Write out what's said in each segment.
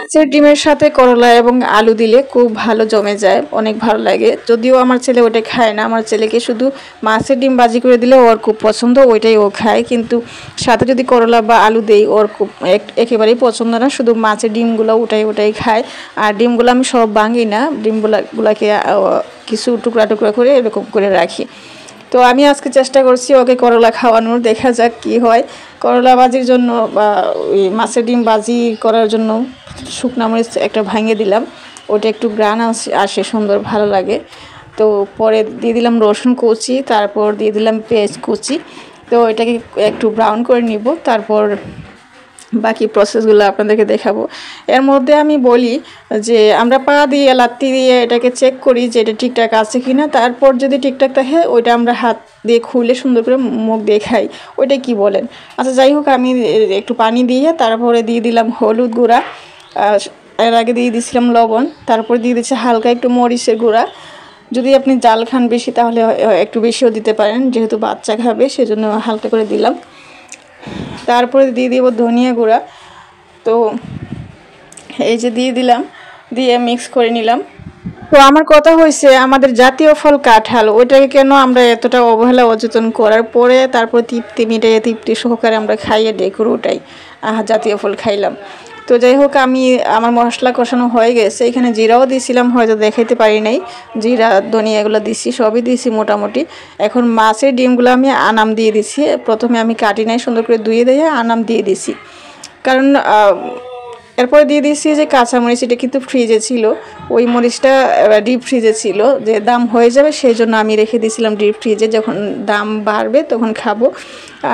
মাছের ডিমের সাথে করলা এবং আলু দিলে খুব ভালো জমে যায়, অনেক ভালো লাগে। যদিও আমার ছেলে ওটা খায় না, আমার ছেলেকে শুধু মাছের ডিম ভাজি করে দিলে ওর খুব পছন্দ, ওইটাই ও খায়। কিন্তু সাথে যদি করলা বা আলু দেই ওর খুব একেবারেই পছন্দ না, শুধু মাছের ডিমগুলো ওটাই খায়। আর ডিমগুলো আমি সব ভাঙি না, ডিমগুলোকে কিছু টুকরা টুকরা করে এরকম করে রাখি। তো আমি আজকে চেষ্টা করছি ওকে করলা খাওয়ানোর, দেখা যাক কি হয়। করলা ভাজির জন্য বা ওই মাছের ডিম ভাজি করার জন্য শুকনা মরিচ একটা ভাঙিয়ে দিলাম, ওটা একটু গ্রান আসে সুন্দর ভালো লাগে। তো পরে দিয়ে দিলাম রসুন কুচি, তারপর দিয়ে দিলাম পেঁয়াজ কুচি। তো এটাকে একটু ব্রাউন করে নিব, তারপর বাকি প্রসেসগুলো আপনাদেরকে দেখাবো। এর মধ্যে আমি বলি যে আমরা পা দিয়ে লাত্তি দিয়ে এটাকে চেক করি যে এটা ঠিকঠাক আছে কি না। তারপর যদি ঠিকঠাক থাকে ওইটা আমরা হাত দিয়ে খুলে সুন্দর করে মুখ দিয়ে খাই, ওইটা কি বলেন? আচ্ছা যাই হোক, আমি একটু পানি দিয়ে তারপরে দিয়ে দিলাম হলুদ গুঁড়া, এর আগে দিয়ে দিয়েছিলাম লবণ, তারপর দিয়ে দিচ্ছি হালকা একটু মরিচের গুঁড়া। যদি আপনি জাল খান বেশি তাহলে একটু বেশিও দিতে পারেন, যেহেতু বাচ্চা খাবে সেজন্য হালকা করে দিলাম। তারপরে দিয়ে দিব ধনিয়া গুঁড়া। তো এই যে দিয়ে দিলাম, দিয়ে মিক্স করে নিলাম। তো আমার কথা হয়েছে আমাদের জাতীয় ফল কাঁঠাল, ওইটাকে কেন আমরা এতটা অবহেলা অচেতন করার পরে তারপর তৃপ্তি সহকারে আমরা খাইয়ে ডেকুর ওটাই জাতীয় ফল খাইলাম। তো যাই হোক, আমার মশলা কষানো হয়ে গেছে, এখানে জিরাও দিয়েছিলাম, হয়তো দেখাইতে পারি নাই, জিরা ধনিয়া এগুলো দিছি, সবই দিছি মোটামুটি। এখন মাছের ডিমগুলো আমি আনাম দিয়ে দিছি, প্রথমে আমি কাটি নাই, সুন্দর করে ধুয়ে দিয়ে আনাম দিয়ে দিছি। কারণ এরপরে দিয়ে দিয়েছি যে কাঁচামরিচ, এটা কিন্তু ফ্রিজে ছিল, ওই মরিচটা ডিপ ফ্রিজে ছিল, যে দাম হয়ে যাবে সেই জন্য আমি রেখে দিয়েছিলাম ডিপ ফ্রিজে, যখন দাম বাড়বে তখন খাবো।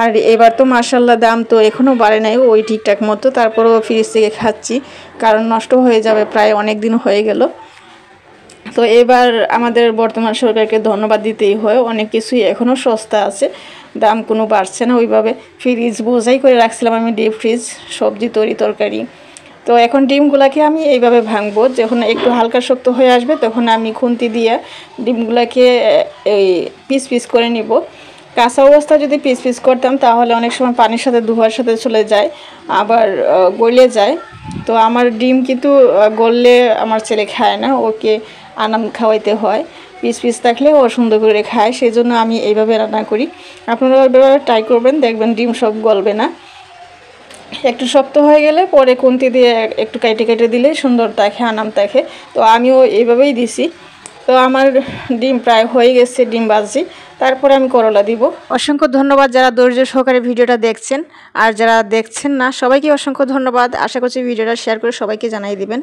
আর এবার তো মাশাল্লাহ দাম তো এখনও বাড়ে নাই ওই ঠিকঠাক মতো, তারপরেও ফ্রিজ থেকে খাচ্ছি, কারণ নষ্ট হয়ে যাবে, প্রায় অনেক দিন হয়ে গেল। তো এবার আমাদের বর্তমান সরকারকে ধন্যবাদ দিতেই হয়, অনেক কিছুই এখনও সস্তা আছে, দাম কোনো বাড়ছে না ওইভাবে। ফ্রিজ বোঝাই করে রাখছিলাম আমি, ডিপ ফ্রিজ, সবজি তরকারি। তো এখন ডিমগুলোকে আমি এইভাবে ভাঙবো, যখন একটু হালকা শক্ত হয়ে আসবে তখন আমি খুন্তি দিয়ে ডিমগুলোকে এই পিস করে নিব। কাঁচা অবস্থা যদি পিস করতাম তাহলে অনেক সময় পানির সাথে ধোয়ার সাথে চলে যায়, আবার গলে যায়। তো আমার ডিম কিন্তু গললে আমার ছেলে খায় না, ওকে আনাম খাওয়াইতে হয়, পিস থাকলে ও সুন্দর করে খায়, সেই জন্য আমি এইভাবে রান্না করি। আপনারা এভাবে ট্রাই করবেন, দেখবেন ডিম সব গলবে না। একটু শক্ত হয়ে গেলে পরে খুন্তি দিয়ে একটু কেটে দিলে সুন্দর থাকে, আনাম থাকে। তো আমিও এইভাবেই দিছি। তো আমার ডিম প্রায় হয়ে গেছে, ডিম ভাজি, তারপরে আমি করলা দিব। অসংখ্য ধন্যবাদ যারা ধৈর্য সহকারে ভিডিওটা দেখছেন, আর যারা দেখছেন না সবাইকে অসংখ্য ধন্যবাদ। আশা করছি ভিডিওটা শেয়ার করে সবাইকে জানাই দিবেন।